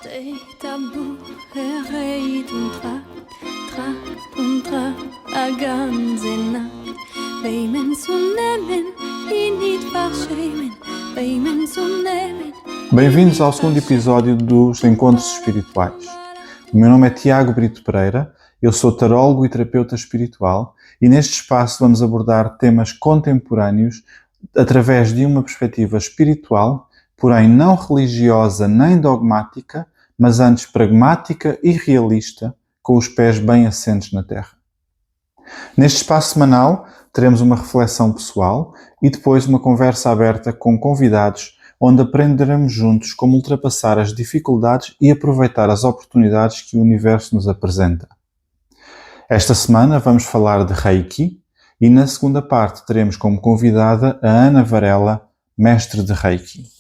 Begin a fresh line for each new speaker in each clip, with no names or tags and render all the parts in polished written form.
steht am Buch, redet und tragt a ganze Nacht. Bei men som nemen, e niet verschämen, bei men som nemen.
Bem-vindos ao segundo episódio dos Encontros Espirituais. O meu nome é Tiago Brito Pereira, eu sou tarólogo e terapeuta espiritual e neste espaço vamos abordar temas contemporâneos através de uma perspectiva espiritual, porém não religiosa nem dogmática, mas antes pragmática e realista, com os pés bem assentes na terra. Neste espaço semanal teremos uma reflexão pessoal e depois uma conversa aberta com convidados, onde aprenderemos juntos como ultrapassar as dificuldades e aproveitar as oportunidades que o universo nos apresenta. Esta semana vamos falar de Reiki e na segunda parte teremos como convidada a Ana Varela, mestre de Reiki.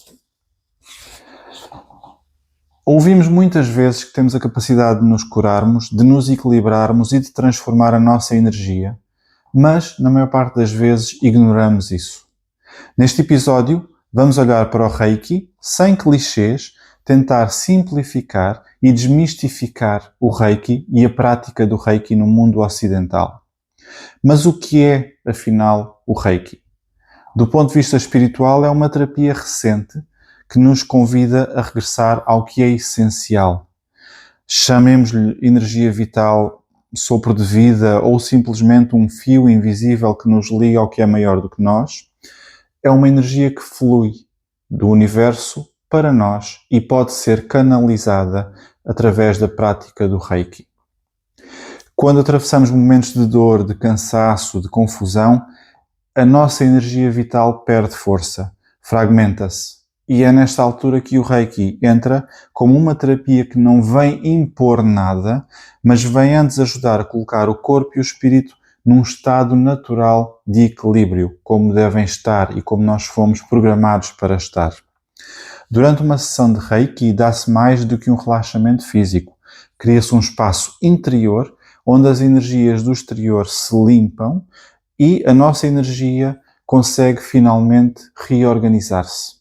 Ouvimos muitas vezes que temos a capacidade de nos curarmos, de nos equilibrarmos e de transformar a nossa energia, mas na maior parte das vezes ignoramos isso. Neste episódio vamos olhar para o Reiki sem clichês, tentar simplificar e desmistificar o Reiki e a prática do Reiki no mundo ocidental. Mas o que é, afinal, o Reiki? Do ponto de vista espiritual, é uma terapia recente que nos convida a regressar ao que é essencial. Chamemos-lhe energia vital, sopro de vida ou simplesmente um fio invisível que nos liga ao que é maior do que nós. É uma energia que flui do universo para nós e pode ser canalizada através da prática do Reiki. Quando atravessamos momentos de dor, de cansaço, de confusão, a nossa energia vital perde força, fragmenta-se. E é nesta altura que o Reiki entra como uma terapia que não vem impor nada, mas vem antes ajudar a colocar o corpo e o espírito num estado natural de equilíbrio, como devem estar e como nós fomos programados para estar. Durante uma sessão de Reiki dá-se mais do que um relaxamento físico. Cria-se um espaço interior onde as energias do exterior se limpam e a nossa energia consegue finalmente reorganizar-se.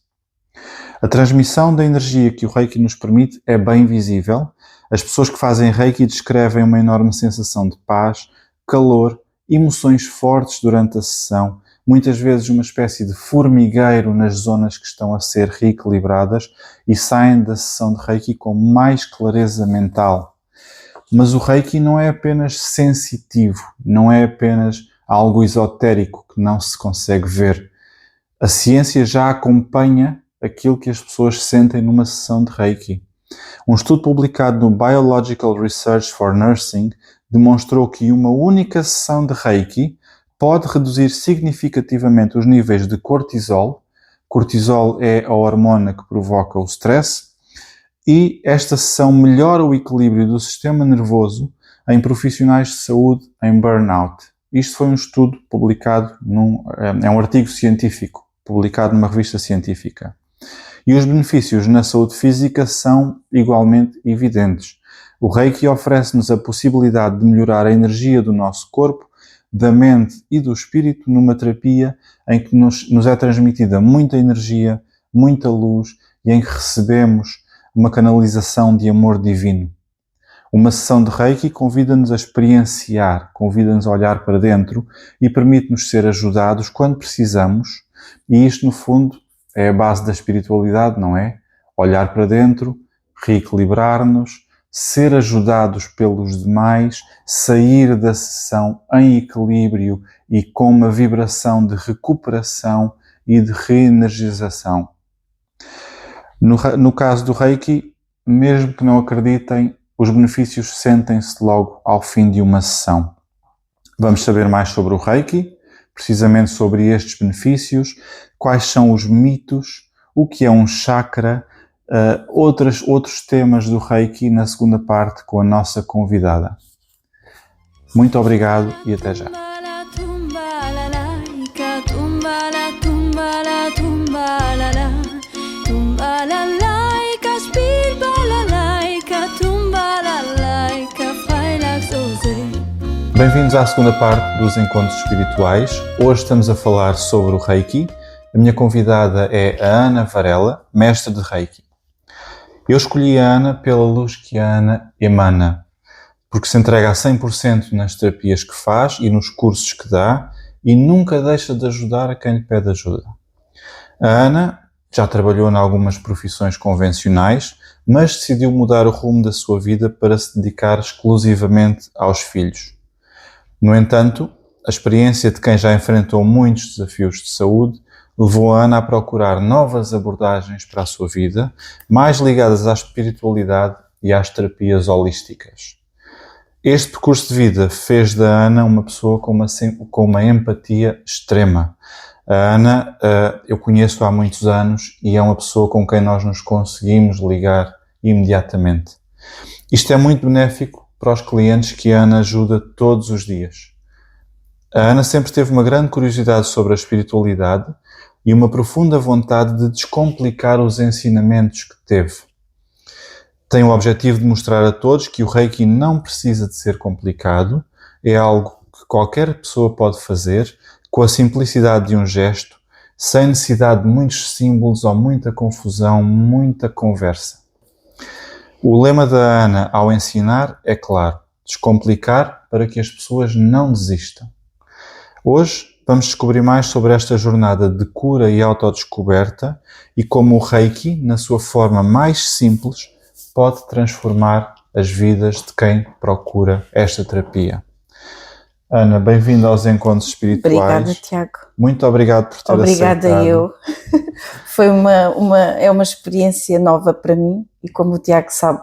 A transmissão da energia que o Reiki nos permite é bem visível. As pessoas que fazem Reiki descrevem uma enorme sensação de paz, calor, emoções fortes durante a sessão, muitas vezes uma espécie de formigueiro nas zonas que estão a ser reequilibradas e saem da sessão de Reiki com mais clareza mental. Mas o Reiki não é apenas sensitivo, não é apenas algo esotérico que não se consegue ver. A ciência já acompanha aquilo que as pessoas sentem numa sessão de Reiki. Um estudo publicado no Biological Research for Nursing demonstrou que uma única sessão de Reiki pode reduzir significativamente os níveis de cortisol. Cortisol é a hormona que provoca o stress e esta sessão melhora o equilíbrio do sistema nervoso em profissionais de saúde em burnout. Isto foi um estudo publicado é um artigo científico, publicado numa revista científica. E os benefícios na saúde física são igualmente evidentes. O Reiki oferece-nos a possibilidade de melhorar a energia do nosso corpo, da mente e do espírito numa terapia em que nos é transmitida muita energia, muita luz e em que recebemos uma canalização de amor divino. Uma sessão de Reiki convida-nos a experienciar, convida-nos a olhar para dentro e permite-nos ser ajudados quando precisamos. E isto, no fundo, é a base da espiritualidade, não é? Olhar para dentro, reequilibrar-nos, ser ajudados pelos demais, sair da sessão em equilíbrio e com uma vibração de recuperação e de reenergização. No caso do Reiki, mesmo que não acreditem, os benefícios sentem-se logo ao fim de uma sessão. Vamos saber mais sobre o Reiki, precisamente sobre estes benefícios, quais são os mitos, o que é um chakra, outros temas do Reiki na segunda parte com a nossa convidada. Muito obrigado e até já. Bem-vindos à segunda parte dos Encontros Espirituais. Hoje estamos a falar sobre o Reiki. A minha convidada é a Ana Varela, mestre de Reiki. Eu escolhi a Ana pela luz que a Ana emana, porque se entrega a 100% nas terapias que faz e nos cursos que dá e nunca deixa de ajudar a quem lhe pede ajuda. A Ana já trabalhou em algumas profissões convencionais, mas decidiu mudar o rumo da sua vida para se dedicar exclusivamente aos filhos. No entanto, a experiência de quem já enfrentou muitos desafios de saúde levou a Ana a procurar novas abordagens para a sua vida, mais ligadas à espiritualidade e às terapias holísticas. Este percurso de vida fez da Ana uma pessoa com uma empatia extrema. A Ana, eu conheço há muitos anos e é uma pessoa com quem nós nos conseguimos ligar imediatamente. Isto é muito benéfico para os clientes que a Ana ajuda todos os dias. A Ana sempre teve uma grande curiosidade sobre a espiritualidade e uma profunda vontade de descomplicar os ensinamentos que teve. Tem o objetivo de mostrar a todos que o Reiki não precisa de ser complicado, é algo que qualquer pessoa pode fazer com a simplicidade de um gesto, sem necessidade de muitos símbolos ou muita confusão, muita conversa. O lema da Ana ao ensinar é claro: descomplicar para que as pessoas não desistam. Hoje vamos descobrir mais sobre esta jornada de cura e autodescoberta e como o Reiki, na sua forma mais simples, pode transformar as vidas de quem procura esta terapia. Ana, bem-vinda aos Encontros Espirituais.
Obrigada, Tiago.
Muito obrigado por ter aceitado.
Obrigada eu. Foi uma experiência nova para mim e, como o Tiago sabe,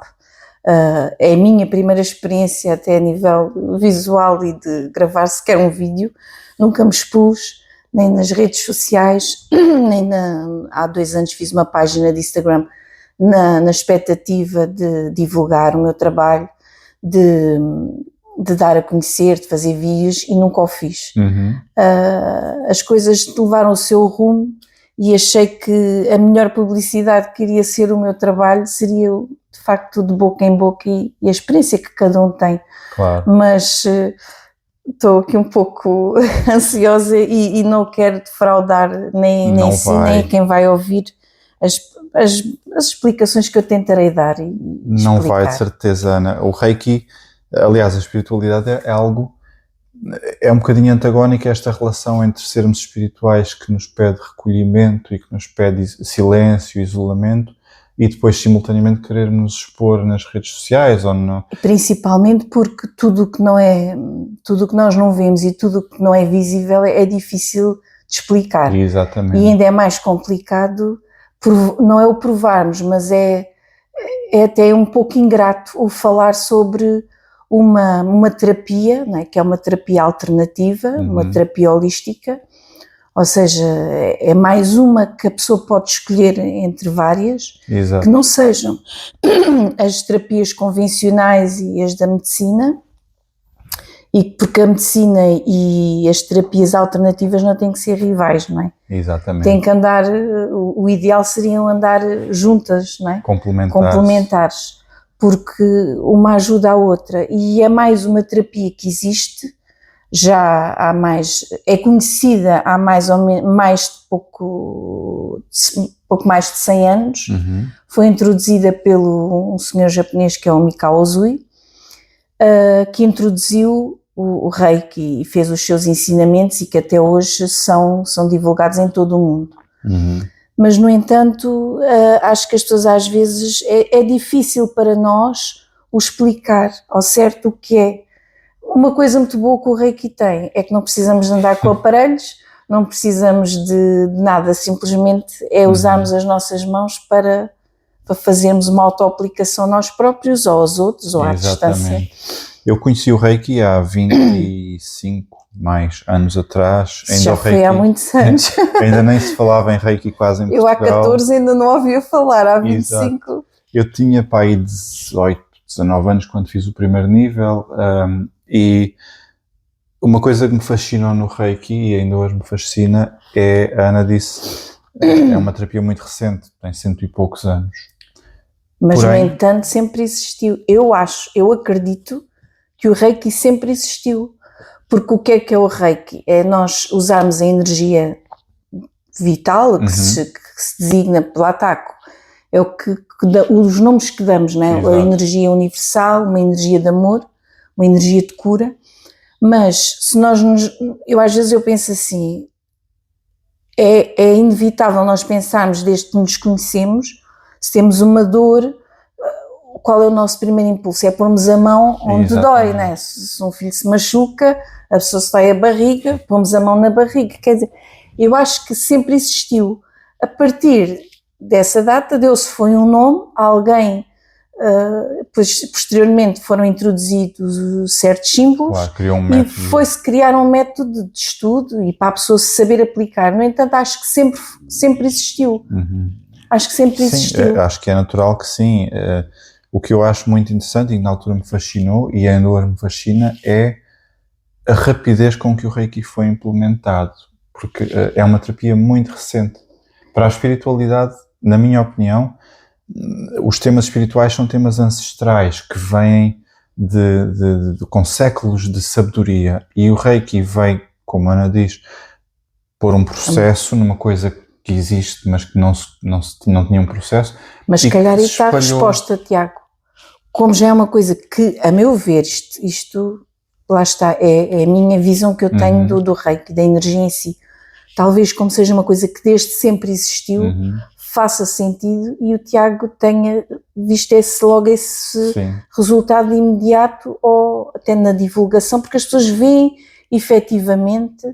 é a minha primeira experiência até a nível visual e de gravar sequer um vídeo. Nunca me expus, nem nas redes sociais, nem há 2 anos fiz uma página de Instagram na expectativa de divulgar o meu trabalho, de dar a conhecer, de fazer vídeos, e nunca o fiz. As coisas levaram o seu rumo e achei que a melhor publicidade que iria ser o meu trabalho seria de facto de boca em boca e a experiência que cada um tem.
Claro.
Mas estou aqui um pouco ansiosa e não quero defraudar nem si, nem quem vai ouvir as explicações que eu tentarei dar.
Não
explicar.
vai, de certeza, Ana. O Reiki, aliás, a espiritualidade é algo, é um bocadinho antagónico a esta relação entre sermos espirituais que nos pede recolhimento e que nos pede silêncio, isolamento, e depois simultaneamente querermos expor nas redes sociais ou no...
Principalmente porque tudo o que nós não vemos e tudo o que não é visível é difícil de explicar.
Exatamente.
E ainda é mais complicado, não é o provarmos, mas é até um pouco ingrato o falar sobre uma terapia, não é? Que é uma terapia alternativa, uma terapia holística, ou seja, é mais uma que a pessoa pode escolher entre várias.
Exato.
Que não sejam as terapias convencionais e as da medicina, e porque a medicina e as terapias alternativas não têm que ser rivais, não é?
Exatamente.
Tem que andar, o ideal seriam andar juntas, não é? Complementares, porque uma ajuda a outra, e é mais uma terapia que existe, já há mais, é conhecida há mais ou menos, pouco mais de 100 anos, foi introduzida pelo um senhor japonês que é o Mikao Usui, que introduziu o Reiki e fez os seus ensinamentos e que até hoje são divulgados em todo o mundo. Mas, no entanto, acho que as pessoas às vezes é difícil para nós o explicar ao certo o que é. Uma coisa muito boa que o Reiki tem é que não precisamos de andar com aparelhos, não precisamos de nada, simplesmente é usarmos as nossas mãos para fazermos uma auto-aplicação nós próprios ou aos outros ou à distância.
Eu conheci o Reiki há 25 mais anos atrás.
Ainda já foi há muitos anos.
Ainda nem se falava em Reiki quase em Portugal.
Eu há 14 ainda não ouvia falar, há 25.
Exato. Eu tinha aí 18, 19 anos quando fiz o primeiro nível, e uma coisa que me fascinou no Reiki e ainda hoje me fascina é, a Ana disse, é uma terapia muito recente, tem 100 e poucos anos.
Mas, porém, no entanto, sempre existiu. Eu acredito que o Reiki sempre existiu. Porque o que é o Reiki? É nós usarmos a energia vital, que se designa pelo ataque, é os nomes que damos, não é?
Exato.
A energia universal, uma energia de amor, uma energia de cura, mas se eu às vezes eu penso assim, é inevitável nós pensarmos desde que nos conhecemos, se temos uma dor, qual é o nosso primeiro impulso? É pormos a mão onde dói, não é? Se um filho se machuca, a pessoa se vai à barriga, pomos a mão na barriga, quer dizer, eu acho que sempre existiu. A partir dessa data foi um nome, alguém, depois posteriormente foram introduzidos certos símbolos,
claro, criou um método.
E foi-se criar um método de estudo e para a pessoa se saber aplicar. No entanto, acho que sempre existiu. Acho que sempre existiu.
Sim, acho que é natural que sim. O que eu acho muito interessante e que na altura me fascinou e ainda hoje me fascina é a rapidez com que o Reiki foi implementado, porque é uma terapia muito recente. Para a espiritualidade, na minha opinião, os temas espirituais são temas ancestrais que vêm com séculos de sabedoria, e o Reiki vem, como a Ana diz, pôr um processo numa coisa que existe, mas que não tinha um processo.
Mas se calhar está a resposta, Tiago. Como já é uma coisa que, a meu ver, isto lá está, é a minha visão que eu tenho do Reiki, da energia em si. Talvez como seja uma coisa que desde sempre existiu, faça sentido, e o Tiago tenha visto logo esse resultado imediato, ou até na divulgação, porque as pessoas veem efetivamente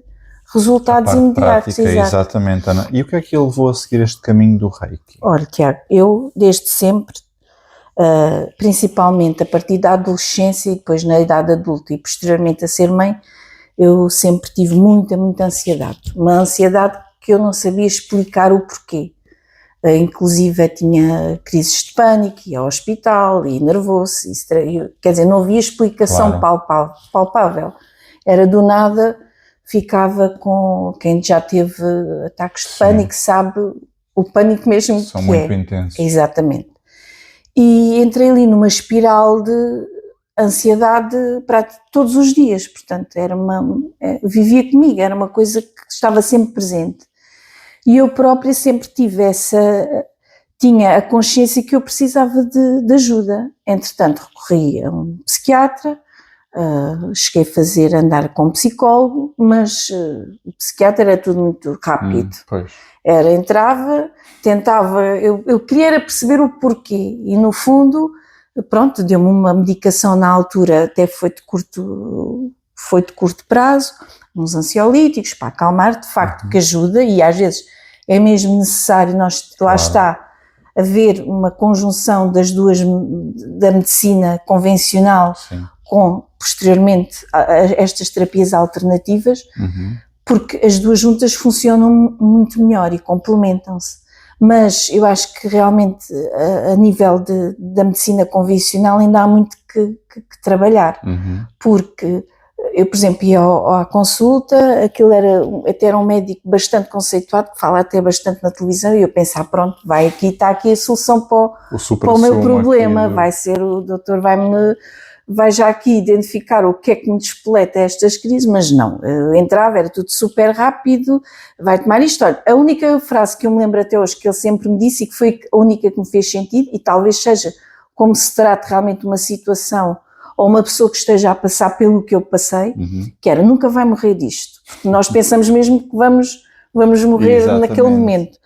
resultados imediatos.
Prática, exatamente, Ana. E o que é que ele levou a seguir este caminho do Reiki?
Olha, Tiago, eu desde sempre, principalmente a partir da adolescência e depois na idade adulta e posteriormente a ser mãe, eu sempre tive muita ansiedade. Uma ansiedade que eu não sabia explicar o porquê. Inclusive tinha crises de pânico, ia ao hospital, ia nervoso, quer dizer, não havia explicação palpável. Era do nada, ficava com... Quem já teve ataques de pânico sabe o pânico mesmo que é.
São muito intensos.
Exatamente. E entrei ali numa espiral de ansiedade para todos os dias, portanto, vivia comigo, era uma coisa que estava sempre presente. E eu própria sempre tinha a consciência que eu precisava de ajuda. Entretanto, recorri a um psiquiatra, cheguei a andar com um psicólogo, mas o psiquiatra era tudo muito rápido. Entrava, tentava, eu queria era perceber o porquê, e no fundo, pronto, deu-me uma medicação na altura, até foi de curto prazo, uns ansiolíticos para acalmar, de facto que ajuda, e às vezes é mesmo necessário, lá está, haver uma conjunção das duas, da medicina convencional com, posteriormente, estas terapias alternativas, porque as duas juntas funcionam muito melhor e complementam-se. Mas eu acho que realmente a nível da medicina convencional ainda há muito que trabalhar, porque eu, por exemplo, ia à consulta, aquilo até era um médico bastante conceituado, que fala até bastante na televisão, e eu pensava, pronto, está aqui a solução para o meu problema, o doutor vai já aqui identificar o que é que me despoleta estas crises, mas não, eu entrava, era tudo super rápido, vai tomar isto. Olha, a única frase que eu me lembro até hoje que ele sempre me disse, e que foi a única que me fez sentido, e talvez seja como se trata realmente de uma situação ou uma pessoa que esteja a passar pelo que eu passei, que era, nunca vai morrer disto, porque nós pensamos mesmo que vamos morrer naquele momento.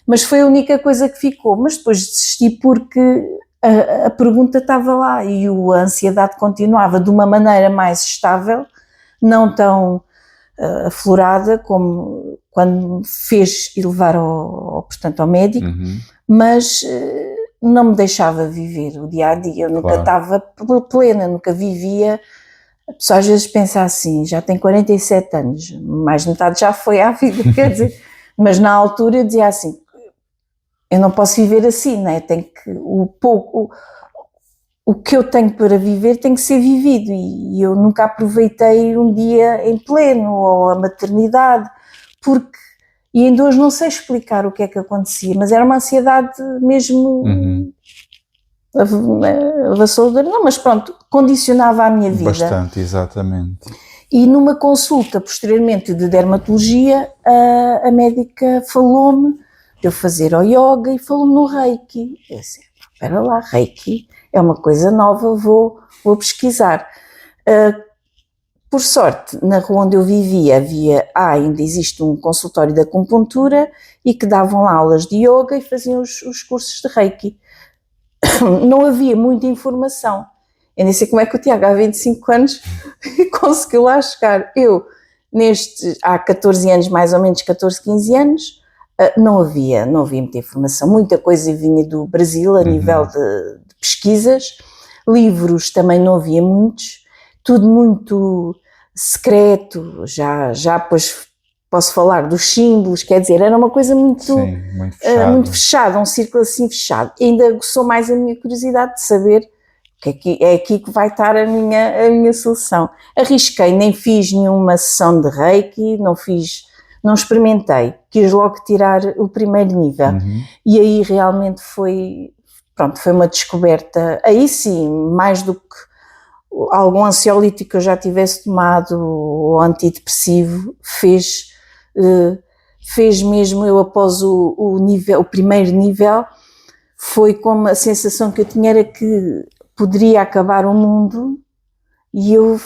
Mas foi a única coisa que ficou, mas depois desisti porque a pergunta estava lá e a ansiedade continuava de uma maneira mais estável, não tão aflorada como quando me fez ir levar portanto, ao médico, mas não me deixava viver o dia a dia, eu nunca estava plena, nunca vivia. A pessoa às vezes pensa assim, já tem 47 anos, mais de metade já foi à vida, quer dizer, mas na altura eu dizia assim, eu não posso viver assim, não é? O que eu tenho para viver tem que ser vivido, e eu nunca aproveitei um dia em pleno, ou a maternidade, e ainda hoje não sei explicar o que é que acontecia, mas era uma ansiedade mesmo avassaladora, não, mas pronto, condicionava a minha vida.
Bastante, exatamente.
E numa consulta posteriormente de dermatologia, a médica falou-me eu fazer o yoga e falou-me no Reiki. Eu disse, espera lá, Reiki é uma coisa nova, vou pesquisar. Por sorte, na rua onde eu vivia ainda existe um consultório de acupuntura e que davam lá aulas de yoga e faziam os cursos de Reiki. Não havia muita informação. Eu nem sei como é que o Tiago, há 25 anos, conseguiu lá chegar. Eu, há 14 anos, mais ou menos 14, 15 anos, não havia muita informação. Muita coisa vinha do Brasil a nível de pesquisas. Livros também não havia muitos. Tudo muito secreto, já pois posso falar dos símbolos, quer dizer, era uma coisa muito fechada, um círculo assim fechado. E ainda aguçou mais a minha curiosidade de saber que é aqui que vai estar a minha solução. Arrisquei, nem fiz nenhuma sessão de Reiki, não experimentei, quis logo tirar o primeiro nível. E aí realmente foi uma descoberta, aí sim, mais do que algum ansiolítico que eu já tivesse tomado ou antidepressivo, fez mesmo, eu após o primeiro nível, foi como a sensação que eu tinha era que poderia acabar o mundo e eu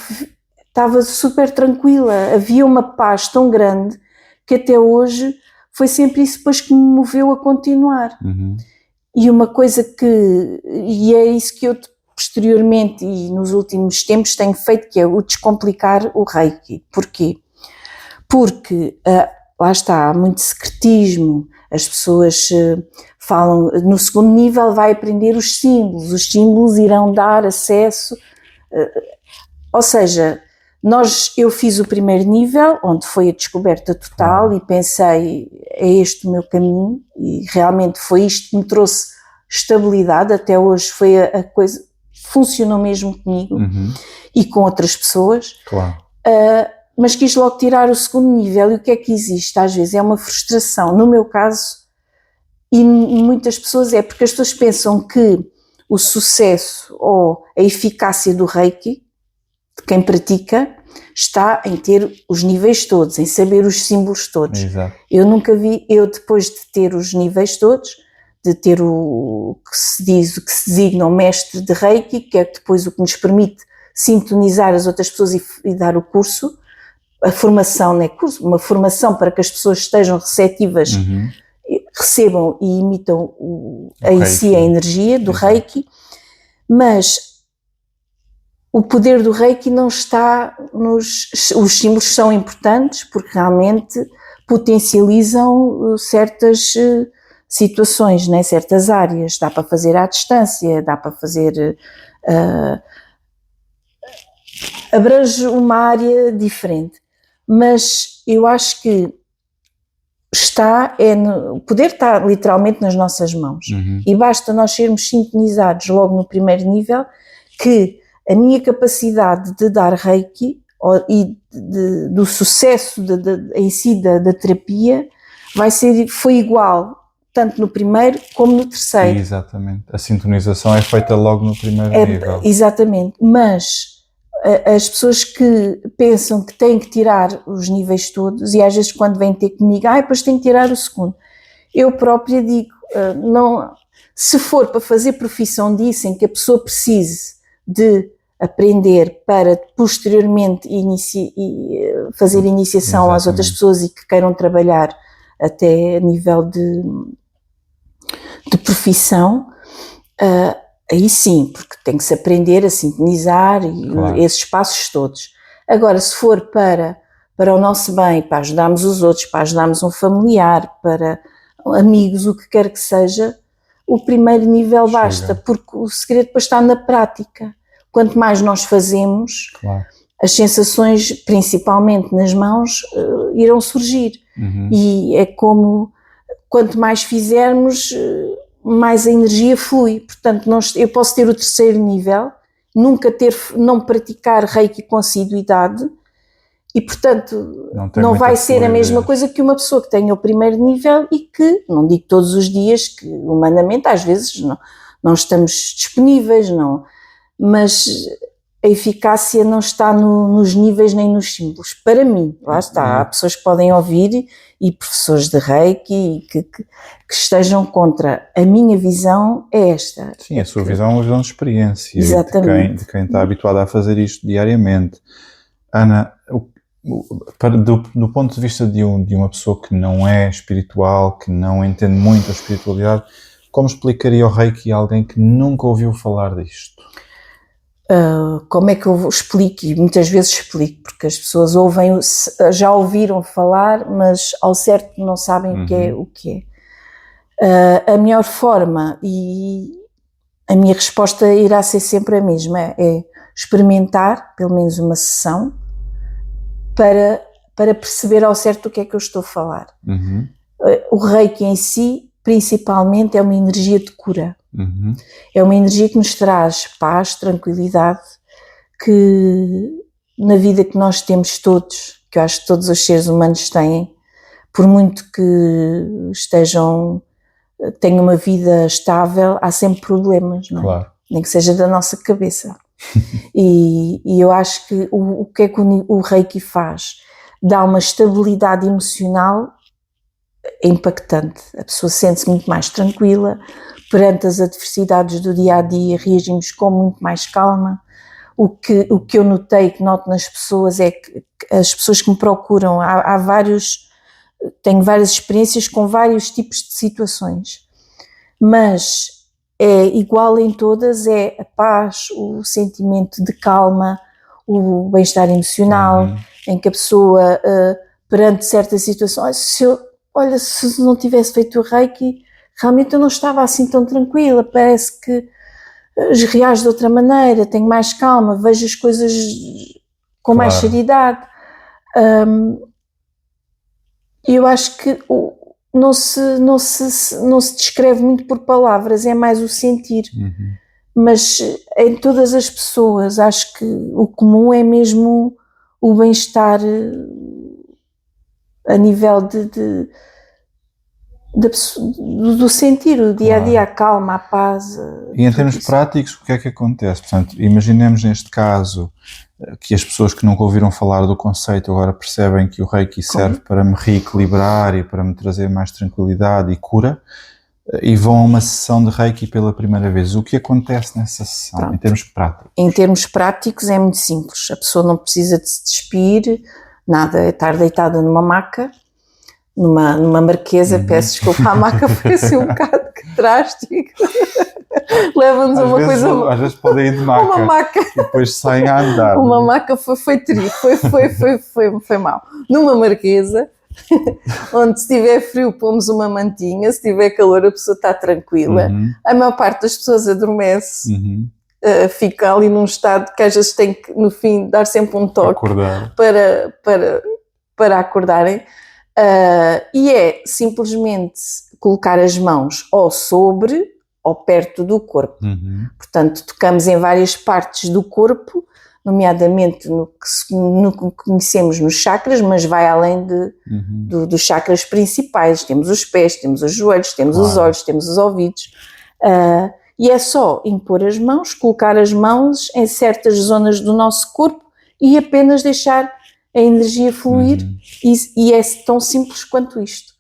estava super tranquila, havia uma paz tão grande que até hoje foi sempre isso depois que me moveu a continuar. E uma coisa e é isso que eu posteriormente e nos últimos tempos tenho feito, que é o descomplicar o Reiki. Porquê? Porque lá está, há muito secretismo, as pessoas falam, no segundo nível vai aprender os símbolos irão dar acesso, ou seja, eu fiz o primeiro nível, onde foi a descoberta total e pensei, é este o meu caminho, e realmente foi isto que me trouxe estabilidade, até hoje foi a coisa, funcionou mesmo comigo e com outras pessoas, mas quis logo tirar o segundo nível. E o que é que existe? Às vezes é uma frustração, no meu caso, e muitas pessoas porque as pessoas pensam que o sucesso ou a eficácia do Reiki, de quem pratica, está em ter os níveis todos, em saber os símbolos todos.
Exato.
Eu nunca vi, depois de ter os níveis todos, de ter o que se designa o mestre de Reiki, que é depois o que nos permite sintonizar as outras pessoas e dar o curso, a formação, não é curso, uma formação para que as pessoas estejam receptivas, recebam e imitam em si a energia do Reiki, mas o poder do Reiki não está os símbolos são importantes porque realmente potencializam certas situações, né? Certas áreas, dá para fazer à distância, dá para fazer, abrange uma área diferente, mas eu acho que o poder está literalmente nas nossas mãos e basta nós sermos sintonizados logo no primeiro nível que a minha capacidade de dar Reiki e do sucesso em si da terapia foi igual tanto no primeiro como no terceiro.
Exatamente. A sintonização é feita logo no primeiro nível.
Exatamente. Mas as pessoas que pensam que têm que tirar os níveis todos e às vezes quando vêm ter comigo, depois tenho que tirar o segundo. Eu própria digo, não, se for para fazer profissão disso, em que a pessoa precise de aprender para posteriormente fazer iniciação às outras pessoas e que queiram trabalhar até a nível de profissão, aí sim, porque tem que se aprender a sintonizar e esses passos todos. Agora, se for para o nosso bem, para ajudarmos os outros, para ajudarmos um familiar, para amigos, o que quer que seja, o primeiro nível basta, porque o segredo depois está na prática. Quanto mais nós fazemos, as sensações, principalmente nas mãos, irão surgir. E é como, quanto mais fizermos, mais a energia flui. Portanto, eu posso ter o terceiro nível, não praticar Reiki com assiduidade e, portanto, não vai ser a mesma coisa que uma pessoa que tenha o primeiro nível e que, não digo todos os dias, que humanamente às vezes não estamos disponíveis, não, mas a eficácia não está nos níveis nem nos símbolos. Para mim, lá está, há pessoas que podem ouvir e professores de Reiki que estejam contra. A minha visão é esta.
Sim, a sua visão é uma visão de experiência.
Exatamente.
De quem está habituado a fazer isto diariamente. Ana, do ponto de vista de uma pessoa que não é espiritual, que não entende muito a espiritualidade, como explicaria o Reiki a alguém que nunca ouviu falar disto?
Como é que eu explico? E muitas vezes explico, porque as pessoas já ouviram falar, mas ao certo não sabem o que é. A melhor forma e a minha resposta irá ser sempre a mesma, é experimentar pelo menos uma sessão para perceber ao certo o que é que eu estou a falar. O Reiki em si, principalmente, é uma energia de cura. É uma energia que nos traz paz, tranquilidade, que na vida que nós temos todos, que eu acho que todos os seres humanos têm, por muito que tenham uma vida estável, há sempre problemas, não é?
Claro.
Nem que seja da nossa cabeça. E eu acho que o que é que o Reiki faz? Dá uma estabilidade emocional impactante. A pessoa sente-se muito mais tranquila, perante as adversidades do dia-a-dia reagimos com muito mais calma. O que eu notei, que noto nas pessoas, é que as pessoas que me procuram, tenho várias experiências com vários tipos de situações, mas é igual em todas, é a paz, o sentimento de calma, o bem-estar emocional, em que a pessoa, perante certas situações, se não tivesse feito o Reiki, realmente eu não estava assim tão tranquila, parece que reajo de outra maneira, tenho mais calma, vejo as coisas com mais seriedade. Eu acho que não se descreve muito por palavras, é mais o sentir. Mas em todas as pessoas, acho que o comum é mesmo o bem-estar a nível do sentir, o dia-a-dia, a calma, a paz.
E em termos práticos, o que é que acontece? Portanto, imaginemos neste caso que as pessoas que nunca ouviram falar do conceito agora percebem que o Reiki serve para me reequilibrar e para me trazer mais tranquilidade e cura, e vão a uma sessão de Reiki pela primeira vez. O que acontece nessa sessão, em termos práticos? Em
termos práticos é muito simples. A pessoa não precisa de se despir, nada, é estar deitada numa maca, numa marquesa, peço desculpa, a maca foi assim um bocado drástico. Leva-nos a uma coisa...
Às vezes podem ir de maca,
uma maca.
E depois saem a andar.
Uma maca foi triste, foi mal. Numa marquesa, onde se tiver frio pomos uma mantinha, se tiver calor a pessoa está tranquila. A maior parte das pessoas adormece, fica ali num estado que às vezes tem que, no fim, dar sempre um toque para acordarem. E é simplesmente colocar as mãos ou sobre ou perto do corpo. Portanto, tocamos em várias partes do corpo, nomeadamente no que conhecemos nos chakras, mas vai além dos chakras principais. Temos os pés, temos os joelhos, temos os olhos, temos os ouvidos. E é só impor as mãos, colocar as mãos em certas zonas do nosso corpo e apenas deixar a energia fluir, e é tão simples quanto isto.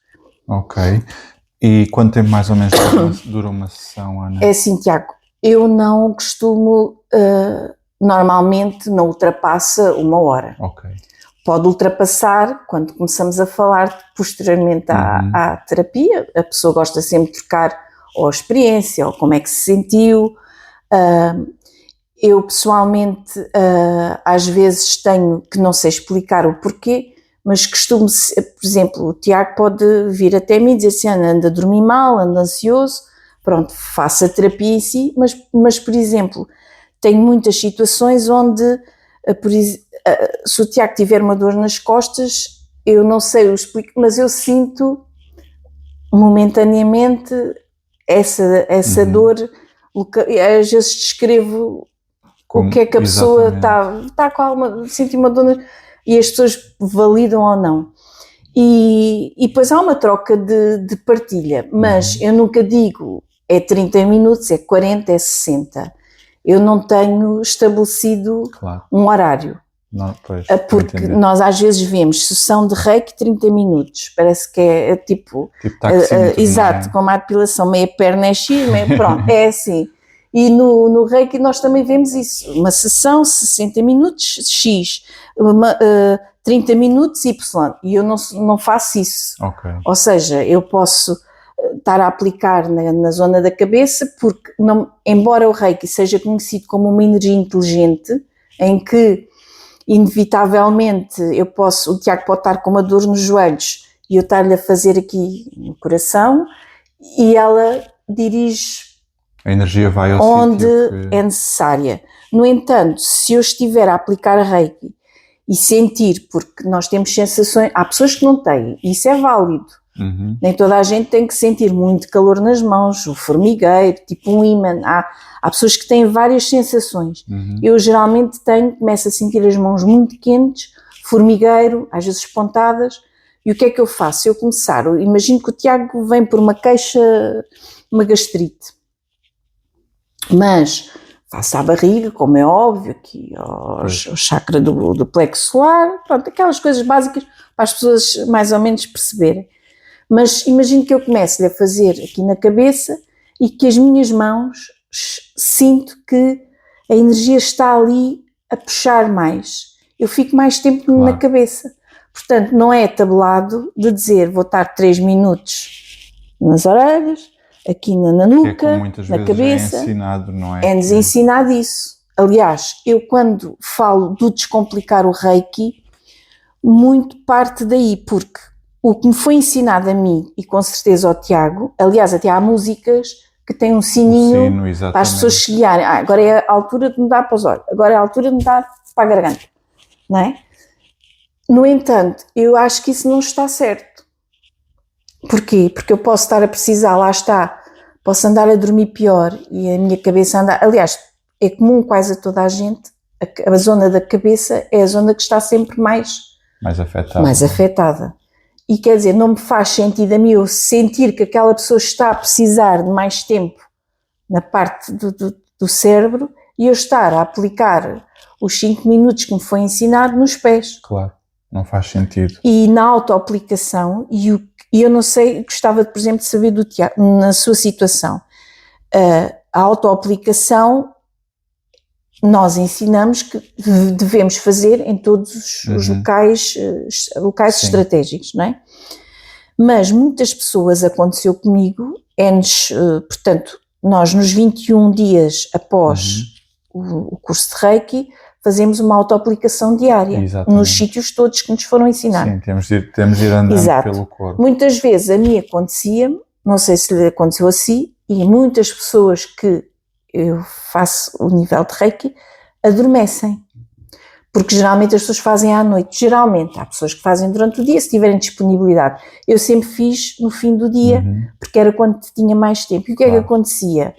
Ok. E quanto tempo mais ou menos dura uma sessão, Ana?
É assim, Tiago, eu não costumo, normalmente não ultrapassa 1 hora.
Ok.
Pode ultrapassar quando começamos a falar posteriormente à terapia, a pessoa gosta sempre de trocar ou a experiência, ou como é que se sentiu. Eu pessoalmente às vezes tenho que não sei explicar o porquê, mas costumo, por exemplo, o Tiago pode vir até mim e dizer assim, anda a dormir mal, anda ansioso, pronto, faço a terapia em si, mas por exemplo, tenho muitas situações onde, se o Tiago tiver uma dor nas costas, eu não sei, eu explico, mas eu sinto momentaneamente essa dor, às vezes descrevo o que é que a pessoa está com alguma, sente uma dor, e as pessoas validam ou não. E depois há uma troca de partilha, mas eu nunca digo é 30 minutos, é 40, é 60. Eu não tenho estabelecido um horário.
Não, pois,
porque nós às vezes vemos sessão de reiki 30 minutos, parece que é tipo exato, como a depilação, meia perna é X, pronto, é assim. E no reiki nós também vemos isso, uma sessão 60 minutos X, 30 minutos Y, e eu não faço isso. Ou seja, eu posso estar a aplicar na zona da cabeça, porque embora o reiki seja conhecido como uma energia inteligente, em que inevitavelmente o Tiago pode estar com uma dor nos joelhos e eu estar-lhe a fazer aqui no coração e ela dirige
a energia vai ao
onde é necessária. No entanto, se eu estiver a aplicar reiki e sentir, porque nós temos sensações, há pessoas que não têm, e isso é válido. Nem toda a gente tem que sentir muito calor nas mãos, o formigueiro, tipo um ímã. Há pessoas que têm várias sensações. Eu geralmente começo a sentir as mãos muito quentes, formigueiro, às vezes pontadas, e o que é que eu faço? Imagino que o Tiago vem por uma queixa, uma gastrite, mas faço à barriga, como é óbvio, aqui ao chakra do plexo solar, pronto, aquelas coisas básicas para as pessoas mais ou menos perceberem. Mas imagino que eu comece-lhe a fazer aqui na cabeça e que as minhas mãos sinto que a energia está ali a puxar mais. Eu fico mais tempo na cabeça. Portanto, não é tabelado de dizer vou estar 3 minutos nas orelhas, aqui na nuca, na cabeça.
É ensinado, não é?
É-nos ensinado isso. Aliás, eu quando falo do descomplicar o reiki, muito parte daí, porque o que me foi ensinado a mim, e com certeza ao Tiago, aliás, até há músicas que têm um sininho para as pessoas se guiarem. Agora é a altura de mudar para os olhos, agora é a altura de mudar para a garganta, não é? No entanto, eu acho que isso não está certo. Porquê? Porque eu posso estar a precisar, lá está, posso andar a dormir pior e a minha cabeça anda... Aliás, é comum quase a toda a gente, a zona da cabeça é a zona que está sempre mais afetada. E quer dizer, não me faz sentido a mim eu sentir que aquela pessoa está a precisar de mais tempo na parte do cérebro e eu estar a aplicar os 5 minutos que me foi ensinado nos pés.
Claro, não faz sentido.
E na autoaplicação, e eu não sei, gostava, por exemplo, de saber do Tiago, na sua situação, a autoaplicação nós ensinamos que devemos fazer em todos os locais estratégicos, não é? Mas muitas pessoas, aconteceu comigo, portanto, nós nos 21 dias após o curso de Reiki, fazemos uma autoaplicação diária. Exatamente. Nos sítios todos que nos foram ensinados.
Sim, temos de ir andando pelo corpo.
Muitas vezes a mim acontecia, não sei se lhe aconteceu assim, e muitas pessoas que eu faço o nível de Reiki, adormecem. Porque geralmente as pessoas fazem à noite. Geralmente, há pessoas que fazem durante o dia, se tiverem disponibilidade. Eu sempre fiz no fim do dia, porque era quando tinha mais tempo. E o que é que acontecia?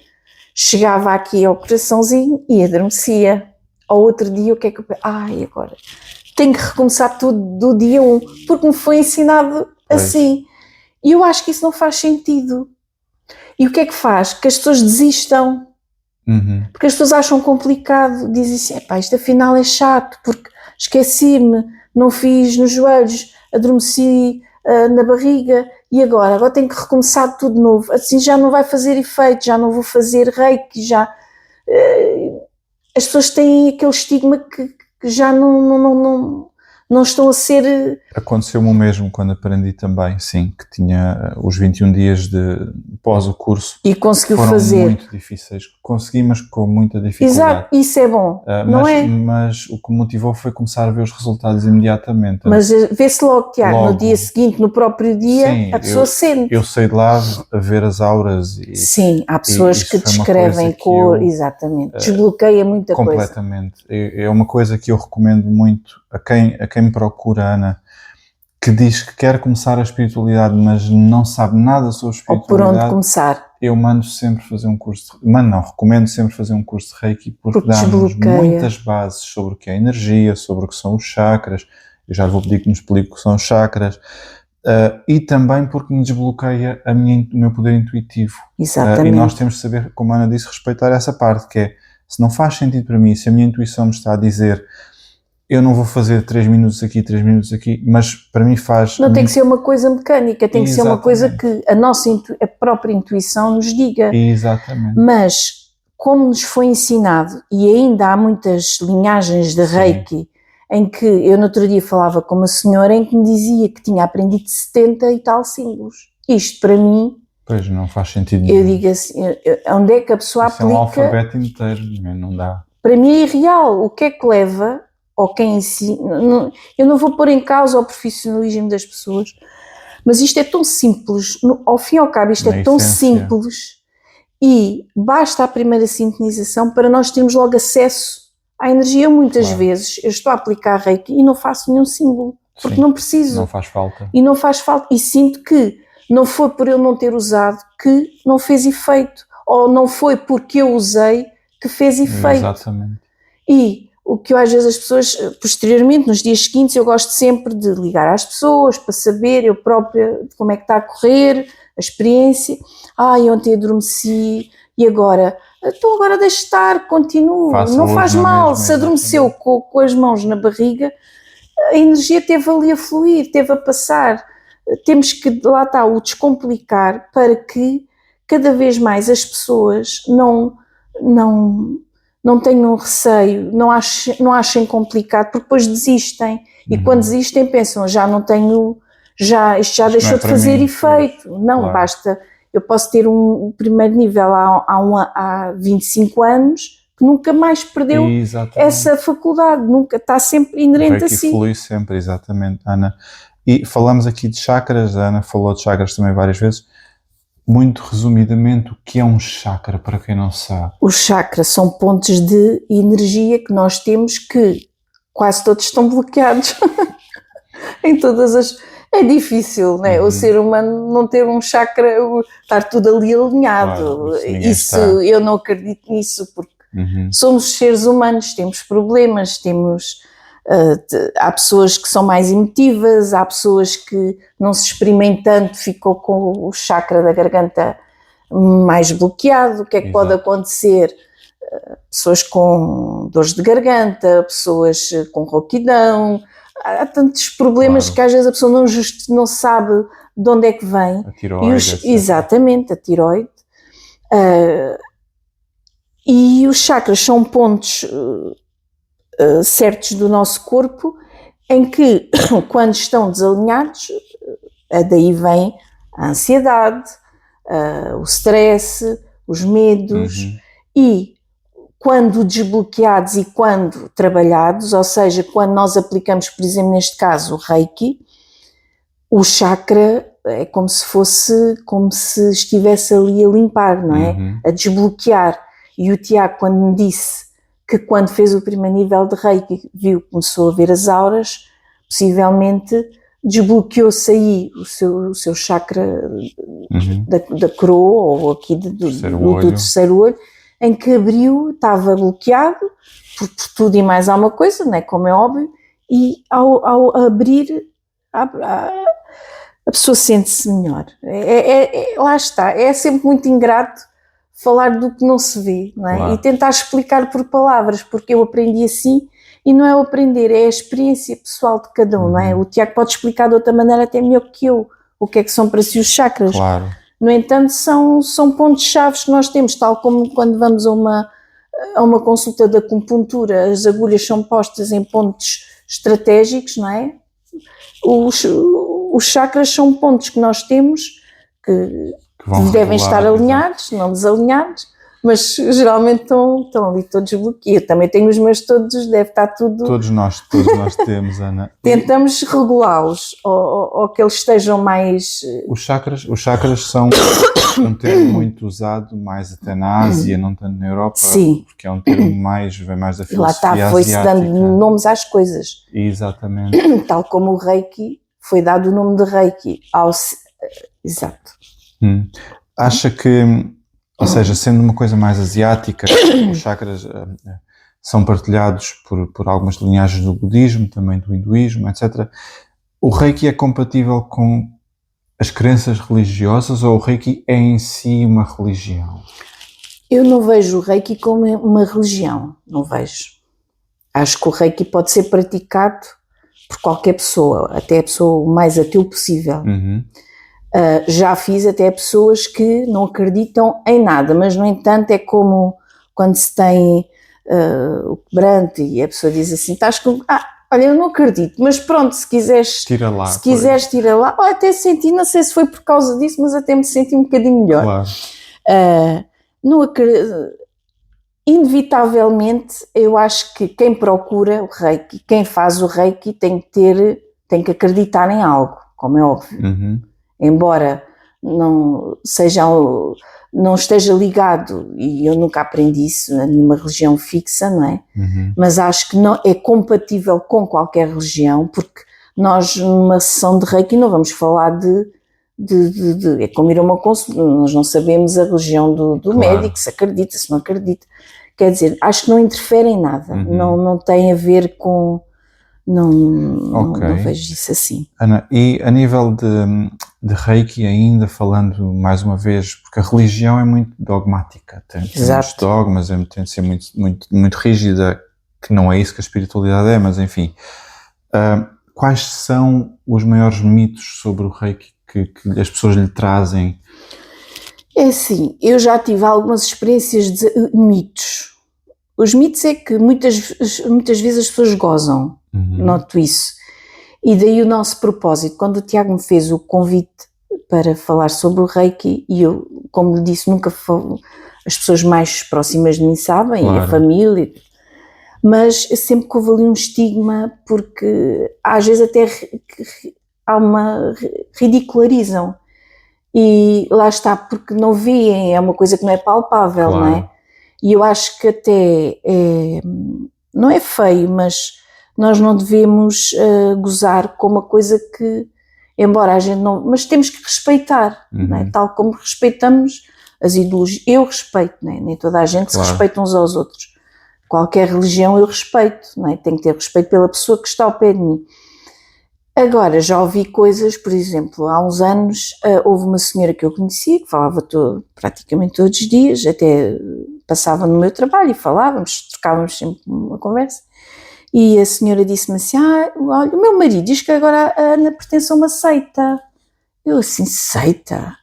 Chegava aqui ao coraçãozinho e adormecia. Ao outro dia, o que é que eu... agora tenho que recomeçar tudo do dia 1, porque me foi ensinado assim. E eu acho que isso não faz sentido. E o que é que faz? Que as pessoas desistam. Porque as pessoas acham complicado, dizem assim, isto afinal é chato, porque esqueci-me, não fiz nos joelhos, adormeci na barriga, e agora tenho que recomeçar tudo de novo, assim já não vai fazer efeito, já não vou fazer reiki, já... as pessoas têm aquele estigma que já não estão a ser...
Aconteceu-me o mesmo quando aprendi também, sim, que tinha os 21 dias pós o curso.
E conseguiu
foram
fazer.
Muito difíceis. Consegui, mas com muita dificuldade.
Exato, isso é bom, não é?
Mas o que me motivou foi começar a ver os resultados imediatamente.
Mas vê-se logo, Tiago, no dia seguinte, no próprio dia, sim, a pessoa sente.
Eu saí de lá a ver as auras.
Sim, há pessoas que descrevem cor, exatamente, desbloqueia muita
completamente. É uma coisa que eu recomendo muito a quem me procura, Ana, que diz que quer começar a espiritualidade, mas não sabe nada sobre espiritualidade.
Ou por onde começar.
Eu mando sempre fazer um curso recomendo sempre fazer um curso de Reiki, porque dá-nos muitas bases sobre o que é energia, sobre o que são os chakras. Eu já vou pedir que me explique o que são os chakras. E também porque me desbloqueia o meu poder intuitivo.
Exatamente.
E nós temos de saber, como a Ana disse, respeitar essa parte, que é Se não faz sentido para mim, se a minha intuição me está a dizer eu não vou fazer 3 minutos aqui, 3 minutos aqui, mas para mim faz...
Não tem que ser uma coisa mecânica, tem que ser uma coisa que a própria intuição nos diga.
Exatamente.
Mas, como nos foi ensinado, e ainda há muitas linhagens de Reiki, em que eu no outro dia falava com uma senhora em que me dizia que tinha aprendido 70 e tal símbolos. Isto para mim...
Pois, não faz sentido nenhum.
Eu digo assim, onde é que a pessoa aplica...
é um alfabeto inteiro, não dá.
Para mim é irreal. O que é que leva... ou quem ensina, eu não vou pôr em causa o profissionalismo das pessoas, mas isto é tão simples, ao fim e ao cabo isto é tão simples, e basta a primeira sintonização para nós termos logo acesso à energia. Muitas vezes eu estou a aplicar Reiki e não faço nenhum símbolo, porque não preciso.
Não faz falta.
E não faz falta, e sinto que não foi por eu não ter usado que não fez efeito, ou não foi porque eu usei que fez efeito.
Exatamente.
E o que eu, às vezes as pessoas, posteriormente, nos dias seguintes, eu gosto sempre de ligar às pessoas para saber eu própria como é que está a correr, a experiência. Ontem adormeci e agora? Então agora deixe estar, continuo, não faz mal. Se adormeceu com as mãos na barriga, a energia esteve ali a fluir, esteve a passar. Temos que, lá está, o descomplicar para que cada vez mais as pessoas não tenham receio, não achem complicado, porque depois desistem. E quando desistem pensam, isto já deixou de fazer efeito. Não, basta, eu posso ter um primeiro nível há 25 anos, que nunca mais perdeu essa faculdade, nunca, está sempre inerente a si.
Flui sempre, exatamente, Ana. E falamos aqui de chakras, a Ana falou de chakras também várias vezes. Muito resumidamente, o que é um chakra, para quem não sabe?
Os chakras são pontos de energia que nós temos, que quase todos estão bloqueados em todas as... É difícil, né? O ser humano não ter um chakra, estar tudo ali alinhado. Claro, eu não acredito nisso, porque somos seres humanos, temos problemas, há pessoas que são mais emotivas, há pessoas que não se exprimem tanto, ficou com o chakra da garganta mais bloqueado. O que é que pode acontecer? Pessoas com dores de garganta, pessoas com rouquidão, há tantos problemas que às vezes a pessoa não sabe de onde é que vem.
A tiroide.
Exatamente, a tiroide. E os chakras são pontos certos do nosso corpo, em que quando estão desalinhados, daí vem a ansiedade, o stress, os medos, e quando desbloqueados e quando trabalhados, ou seja, quando nós aplicamos, por exemplo, neste caso o Reiki, o chakra é como se estivesse ali a limpar, não é? A desbloquear. E o Tiago, quando me disse que quando fez o primeiro nível de Reiki, começou a ver as auras, possivelmente desbloqueou-se aí o seu chakra da coroa, ou aqui do terceiro olho, em que abriu, estava bloqueado por tudo e mais alguma coisa, né, como é óbvio, e ao abrir, a pessoa sente-se melhor. Lá está, é sempre muito ingrato falar do que não se vê, não é? Claro. E tentar explicar por palavras, porque eu aprendi assim, e não é o aprender, é a experiência pessoal de cada um, não é? O Tiago pode explicar de outra maneira até melhor que eu, o que é que são para si os chakras.
Claro.
No entanto, são pontos-chave que nós temos, tal como quando vamos a uma consulta de acupuntura, as agulhas são postas em pontos estratégicos, não é? Os chakras são pontos que nós temos que devem estar alinhados, não desalinhados, mas geralmente estão ali todos bloqueados. Eu também tenho os meus todos, deve estar tudo...
Todos nós temos, Ana.
Tentamos regulá-los, ou que eles estejam mais...
Os chakras são um termo muito usado, mais até na Ásia, não tanto na Europa.
Sim.
Porque é um termo vem mais da filosofia
lá está, foi-se dando nomes às coisas.
Exatamente.
Tal como o Reiki, foi dado o nome de Reiki Exato.
Acha que, ou seja, sendo uma coisa mais asiática, os chakras são partilhados por algumas linhagens do budismo, também do hinduísmo, etc. O Reiki é compatível com as crenças religiosas, ou o Reiki é em si uma religião?
Eu não vejo o Reiki como uma religião, não vejo. Acho que o Reiki pode ser praticado por qualquer pessoa, até a pessoa o mais ateu possível. Já fiz até pessoas que não acreditam em nada, mas no entanto é como quando se tem o quebrante e a pessoa diz assim, estás com... olha, eu não acredito, mas pronto, se quiseres tira lá, ou até senti, não sei se foi por causa disso, mas até me senti um bocadinho melhor.
Claro.
Não acredito. Inevitavelmente, eu acho que quem procura o Reiki, quem faz o Reiki tem que acreditar em algo, como é óbvio. Embora não esteja ligado, e eu nunca aprendi isso a nenhuma religião fixa, não é? Mas acho que não é compatível com qualquer religião, porque nós numa sessão de Reiki não vamos falar é como ir a uma consulta, nós não sabemos a religião do claro. Médico, se acredita, se não acredita. Quer dizer, acho que não interfere em nada, não tem a ver com... Não vejo isso assim.
Ana, e a nível de Reiki ainda, falando mais uma vez, porque a religião é muito dogmática, tem muitos dogmas, tem de ser muito rígida, que não é isso que a espiritualidade é, mas enfim. Quais são os maiores mitos sobre o Reiki que as pessoas lhe trazem?
É assim, eu já tive algumas experiências de mitos. Os mitos é que muitas vezes as pessoas gozam, noto isso. E daí o nosso propósito, quando o Tiago me fez o convite para falar sobre o Reiki, e eu, como lhe disse, nunca as pessoas mais próximas de mim sabem, claro. E a família, mas sempre que houve ali um estigma, porque às vezes até ridicularizam. E lá está, porque não veem, é uma coisa que não é palpável, claro. Não é? E eu acho que até não é feio, mas nós não devemos gozar com uma coisa que, embora a gente não... Mas temos que respeitar, não é? Tal como respeitamos as ideologias. Eu respeito, não é? Nem toda a gente claro. Se respeita uns aos outros. Qualquer religião eu respeito, não é? Tenho que ter respeito pela pessoa que está ao pé de mim. Agora, já ouvi coisas, por exemplo, há uns anos houve uma senhora que eu conhecia, que falava praticamente todos os dias, até passava no meu trabalho e falávamos, trocávamos sempre uma conversa, e a senhora disse-me assim, olha, o meu marido diz que agora a Ana pertence a uma seita. Eu assim, seita?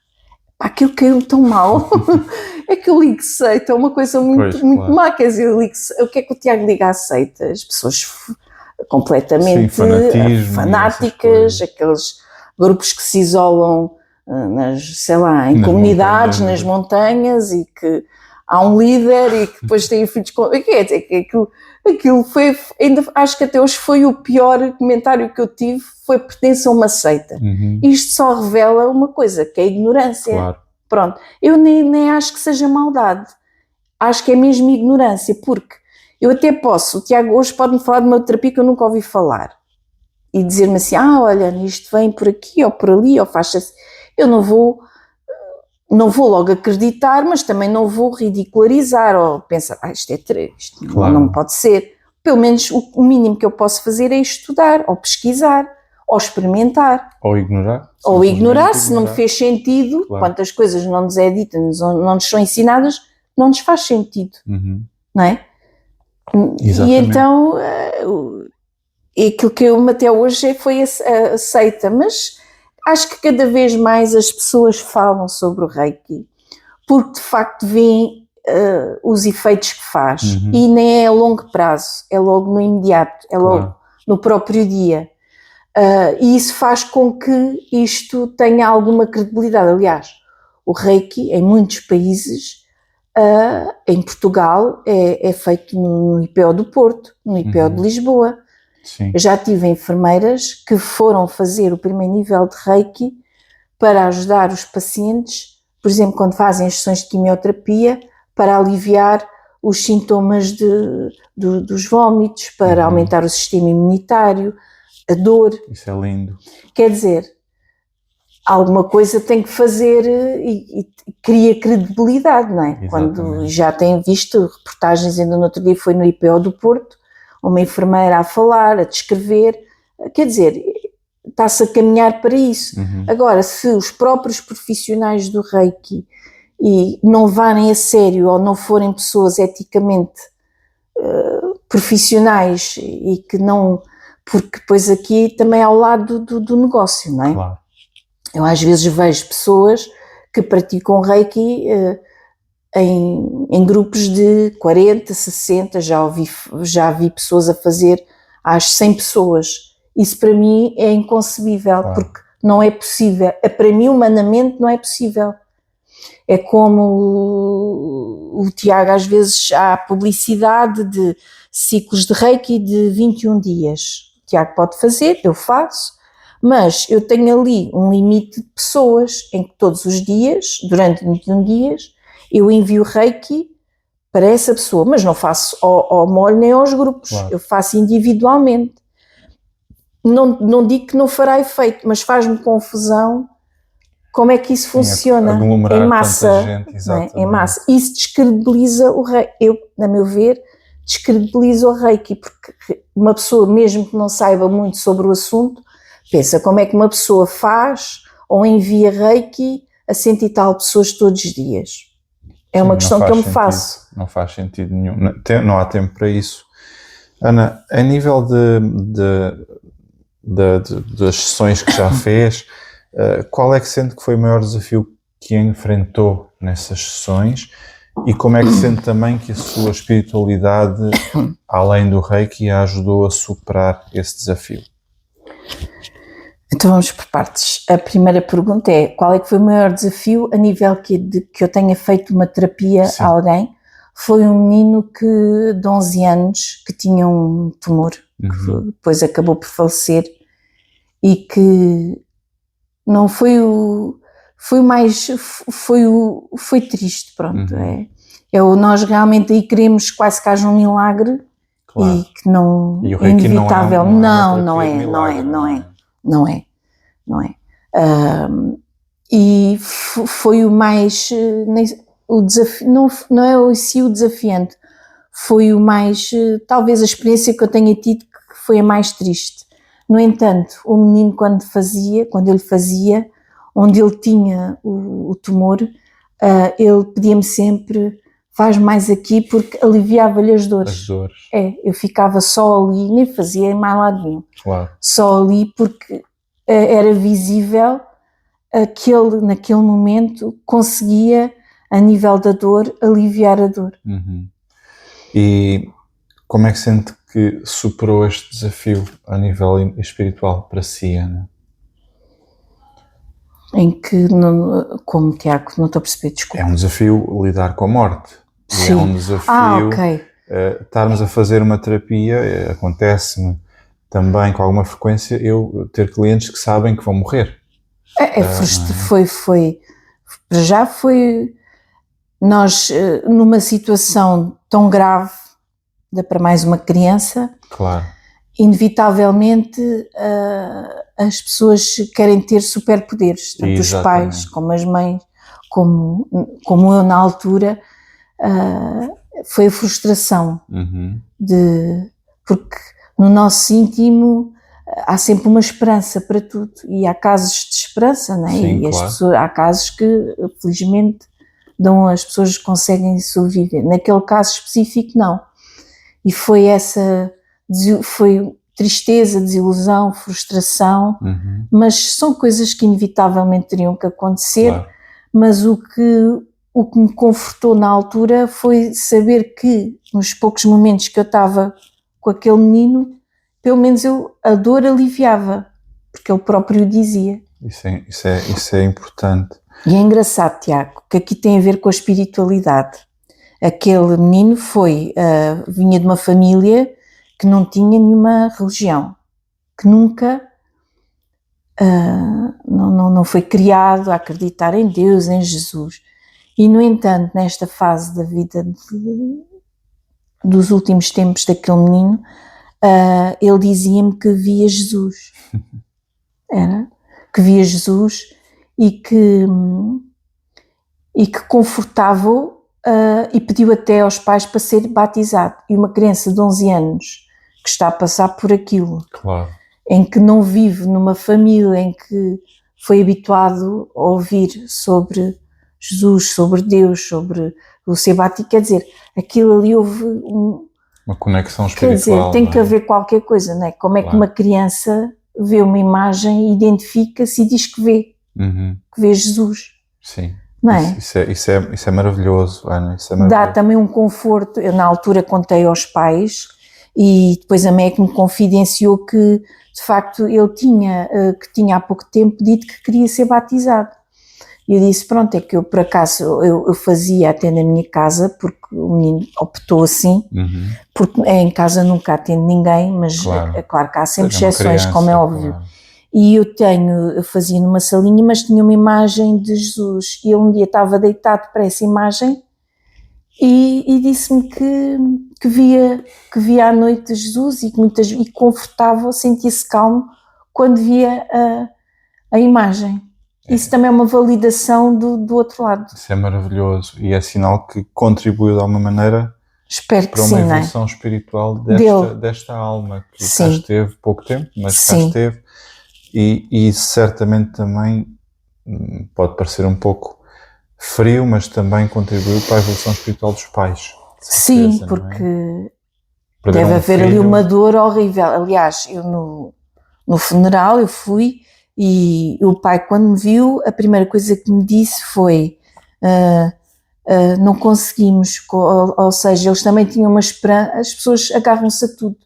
Aquilo caiu-me tão mal. É que eu ligo seita, é uma coisa muito claro. Má, quer dizer, o que é que o Tiago liga à seita? As pessoas... completamente fanáticas, aqueles grupos que se isolam em comunidades, nas montanhas, e que há um líder e que depois tem filhos com... Quer dizer, que aquilo foi, ainda acho que até hoje foi o pior comentário que eu tive, foi pertence a uma seita. Isto só revela uma coisa, que é a ignorância.
Claro.
Pronto, eu nem acho que seja maldade, acho que é mesmo ignorância, porque eu até posso, o Tiago hoje pode-me falar de uma terapia que eu nunca ouvi falar e dizer-me assim, olha, isto vem por aqui ou por ali, ou faz assim. Eu não vou logo acreditar, mas também não vou ridicularizar ou pensar, isto claro. Não pode ser. Pelo menos o mínimo que eu posso fazer é estudar, ou pesquisar, ou experimentar.
Ou ignorar.
Ou ignorar, se não me fez sentido, claro. Quantas coisas não nos é ditas, não nos são ensinadas, não nos faz sentido, não é? Exatamente. E então, aquilo que eu até hoje foi aceita, mas acho que cada vez mais as pessoas falam sobre o Reiki, porque de facto veem os efeitos que faz, e nem é a longo prazo, é logo no imediato, é logo claro. No próprio dia, e isso faz com que isto tenha alguma credibilidade. Aliás, o Reiki em muitos países... em Portugal é feito no IPO do Porto, no IPO de Lisboa.
Sim.
Eu já tive enfermeiras que foram fazer o primeiro nível de Reiki para ajudar os pacientes, por exemplo, quando fazem as sessões de quimioterapia, para aliviar os sintomas dos vómitos, para aumentar o sistema imunitário, a dor.
Isso é lindo.
Quer dizer, alguma coisa tem que fazer e cria credibilidade, não é? Exatamente. Quando já têm visto reportagens, ainda no outro dia foi no IPO do Porto, uma enfermeira a falar, a descrever, quer dizer, está-se a caminhar para isso. Agora, se os próprios profissionais do Reiki e não levarem a sério ou não forem pessoas eticamente profissionais e que não... Porque depois aqui também é ao lado do negócio, não é?
Claro.
Eu às vezes vejo pessoas que praticam Reiki em grupos de 40, 60, já vi pessoas a fazer às 100 pessoas. Isso para mim é inconcebível, claro. Porque não é possível. Para mim, humanamente, não é possível. É como o Tiago, às vezes há publicidade de ciclos de Reiki de 21 dias. O Tiago pode fazer, eu faço, mas eu tenho ali um limite de pessoas em que todos os dias, durante 21 dias, eu envio Reiki para essa pessoa, mas não faço ao molho nem aos grupos, claro. Eu faço individualmente. Não digo que não fará efeito, mas faz-me confusão como é que isso funciona em massa,
gente,
não é? Em massa. Isso descredibiliza o Reiki. Eu, a meu ver, descredibiliza o Reiki, porque uma pessoa, mesmo que não saiba muito sobre o assunto, pensa como é que uma pessoa faz ou envia Reiki a 100 e tal pessoas todos os dias. É uma questão que eu me faço.
Não faz sentido nenhum. Não há tempo para isso. Ana, a nível das sessões que já fez, qual é que sente que foi o maior desafio que enfrentou nessas sessões e como é que sente também que a sua espiritualidade, além do Reiki, a ajudou a superar esse desafio?
Então vamos por partes. A primeira pergunta é: qual é que foi o maior desafio a nível que eu tenha feito uma terapia a alguém? Foi um menino de 11 anos que tinha um tumor, que depois acabou por falecer e que não foi foi triste, pronto. Nós realmente aí queremos quase que haja um milagre, claro. E que não é inevitável. Não é. E foi o mais... O desafio, não é o desafiante, foi o mais... Talvez a experiência que eu tenha tido que foi a mais triste. No entanto, o menino quando ele fazia, onde ele tinha o tumor, ele pedia-me sempre: faz mais aqui, porque aliviava-lhe as dores.
As dores.
Eu ficava só ali, nem fazia em mais lado nenhum.
Claro.
Só ali porque era visível que ele, naquele momento, conseguia, a nível da dor, aliviar a dor.
E como é que sente que superou este desafio a nível espiritual para si, Ana?
Em que, como Tiago, não estou a perceber, desculpa.
É um desafio lidar com a morte.
Sim.
É um desafio estarmos a fazer uma terapia. Acontece-me também com alguma frequência eu ter clientes que sabem que vão morrer. Foi nós numa situação tão grave, para mais uma criança, claro.
Inevitavelmente as pessoas querem ter superpoderes, tanto os pais como as mães, como eu na altura, foi a frustração porque no nosso íntimo há sempre uma esperança para tudo e há casos de esperança, não é?
Sim,
e
claro.
As pessoas, há casos que felizmente as pessoas conseguem sobreviver. Naquele caso específico não, e foi tristeza, desilusão, frustração, mas são coisas que inevitavelmente teriam que acontecer, claro. Mas o que me confortou na altura foi saber que nos poucos momentos que eu estava com aquele menino, pelo menos a dor aliviava, porque ele próprio dizia.
Isso é importante.
E é engraçado, Tiago, que aqui tem a ver com a espiritualidade. Aquele menino vinha de uma família que não tinha nenhuma religião, que nunca não foi criado a acreditar em Deus, em Jesus. E, no entanto, nesta fase da vida dos últimos tempos daquele menino, ele dizia-me que via Jesus. Que via Jesus e que confortava-o e pediu até aos pais para ser batizado. E uma criança de 11 anos que está a passar por aquilo,
claro.
Em que não vive numa família em que foi habituado a ouvir sobre Jesus, sobre Deus, sobre o Sebati, quer dizer, aquilo ali houve
uma conexão espiritual.
Quer dizer, tem que haver qualquer coisa, não é? Como é que uma criança vê uma imagem, identifica-se e diz que vê, que vê Jesus.
Sim.
Não é?
Isso é maravilhoso, Ana. Isso é maravilhoso.
Dá também um conforto. Eu na altura contei aos pais e depois a mãe é que me confidenciou que de facto ele tinha há pouco tempo dito que queria ser batizado. E eu disse, pronto, é que eu por acaso eu fazia até na minha casa, porque o menino optou assim, porque em casa nunca atendo ninguém, mas é claro que há sempre exceções, como é óbvio. Claro. E eu fazia numa salinha, mas tinha uma imagem de Jesus, e ele um dia estava deitado para essa imagem e disse-me que via à noite Jesus e confortável, sentia-se calmo quando via a imagem. Isso também é uma validação do outro lado.
Isso é maravilhoso e é sinal que contribuiu de alguma maneira para uma evolução espiritual desta alma que cá esteve pouco tempo, mas cá esteve e certamente também pode parecer um pouco frio, mas também contribuiu para a evolução espiritual dos pais.
Certeza, sim, porque deve haver ali uma dor horrível. Aliás, eu no funeral eu fui e o pai, quando me viu, a primeira coisa que me disse foi não conseguimos, ou seja, eles também tinham uma esperança, as pessoas agarram-se a tudo,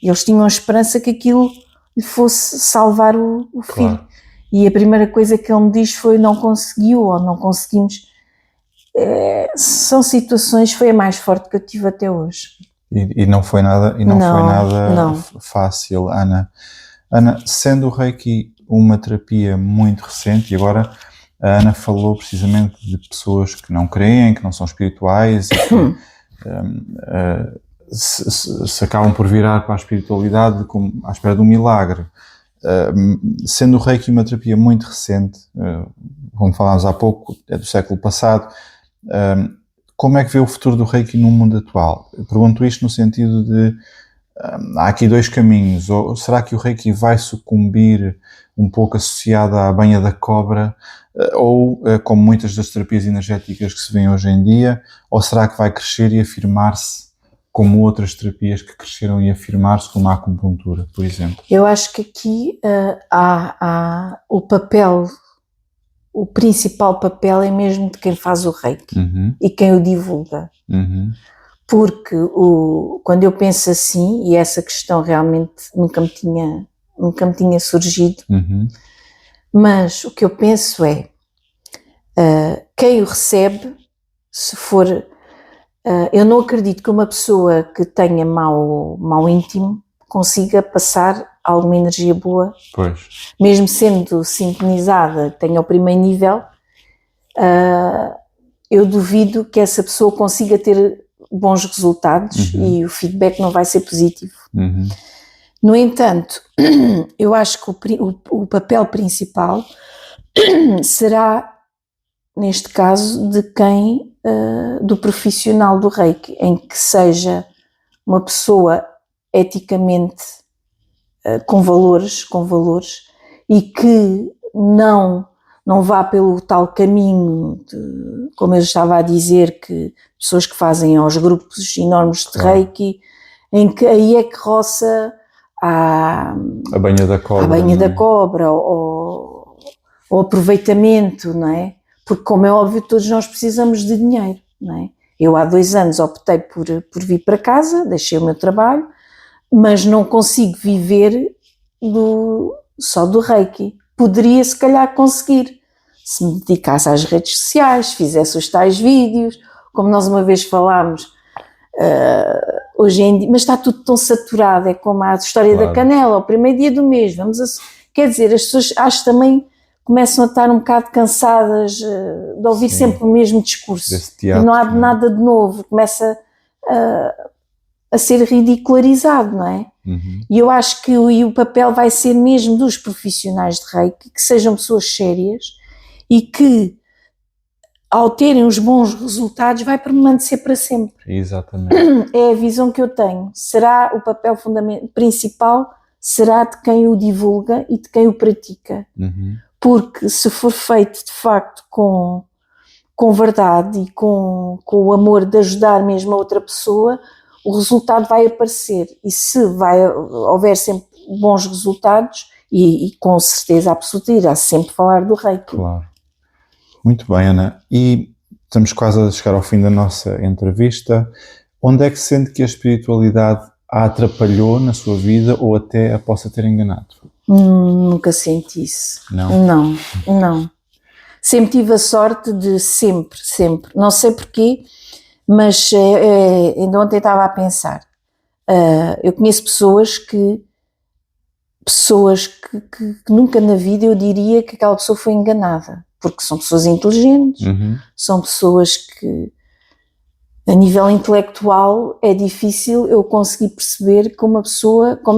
eles tinham a esperança que aquilo lhe fosse salvar o filho. Claro. E a primeira coisa que ele me diz foi não conseguiu, ou não conseguimos. São situações, foi a mais forte que eu tive até hoje.
E não foi nada, fácil, Ana. Ana, sendo o Reiki uma terapia muito recente, e agora a Ana falou precisamente de pessoas que não creem, que não são espirituais, e que se acabam por virar para a espiritualidade à espera de um milagre. Sendo o Reiki uma terapia muito recente, como falámos há pouco, é do século passado, como é que vê o futuro do Reiki no mundo atual? Eu pergunto isto no sentido de há aqui dois caminhos. Ou será que o Reiki vai sucumbir um pouco associado à banha da cobra, ou como muitas das terapias energéticas que se vêem hoje em dia, ou será que vai crescer e afirmar-se como outras terapias que cresceram e afirmar-se, como a acupuntura, por exemplo?
Eu acho que aqui há o principal papel é mesmo de quem faz o Reiki e quem o divulga. Porque quando eu penso assim, e essa questão realmente nunca me tinha surgido, mas o que eu penso é, quem o recebe, se for... eu não acredito que uma pessoa que tenha mau íntimo consiga passar alguma energia boa,
pois.
Mesmo sendo sintonizada, tenha o primeiro nível, eu duvido que essa pessoa consiga ter bons resultados e o feedback não vai ser positivo. No entanto, eu acho que o papel principal será, neste caso, de quem, do profissional do Reiki, em que seja uma pessoa eticamente com valores e que não vá pelo tal caminho de, como eu estava a dizer, que pessoas que fazem aos grupos enormes de Reiki, em que aí é que roça a
banha da cobra,
ou aproveitamento, não é? Porque, como é óbvio, todos nós precisamos de dinheiro, não é? Eu há 2 anos optei por vir para casa, deixei o meu trabalho, mas não consigo viver só do Reiki. Poderia, se calhar, conseguir, se me dedicasse às redes sociais, fizesse os tais vídeos, como nós uma vez falámos, hoje em dia, mas está tudo tão saturado, é como a história da canela, o primeiro dia do mês, quer dizer, as pessoas acho também começam a estar um bocado cansadas de ouvir sempre o mesmo discurso, teatro, e não há nada de novo, começa a ser ridicularizado, não é? E eu acho que o papel vai ser mesmo dos profissionais de Reiki, que sejam pessoas sérias e que, ao terem os bons resultados, vai permanecer para sempre.
Exatamente.
É a visão que eu tenho. Será o papel principal, será de quem o divulga e de quem o pratica. Porque se for feito, de facto, com com verdade e com o amor de ajudar mesmo a outra pessoa, o resultado vai aparecer. E se houver sempre bons resultados, e com certeza absoluta irá sempre falar do Reiki.
Claro. Muito bem, Ana. E estamos quase a chegar ao fim da nossa entrevista. Onde é que sente que a espiritualidade a atrapalhou na sua vida ou até a possa ter enganado?
Nunca senti isso.
Não?
Não. Sempre tive a sorte de sempre. Não sei porquê, mas ainda ontem estava a pensar. Eu conheço pessoas que nunca na vida eu diria que aquela pessoa foi enganada, porque são pessoas inteligentes, são pessoas que a nível intelectual é difícil eu conseguir perceber como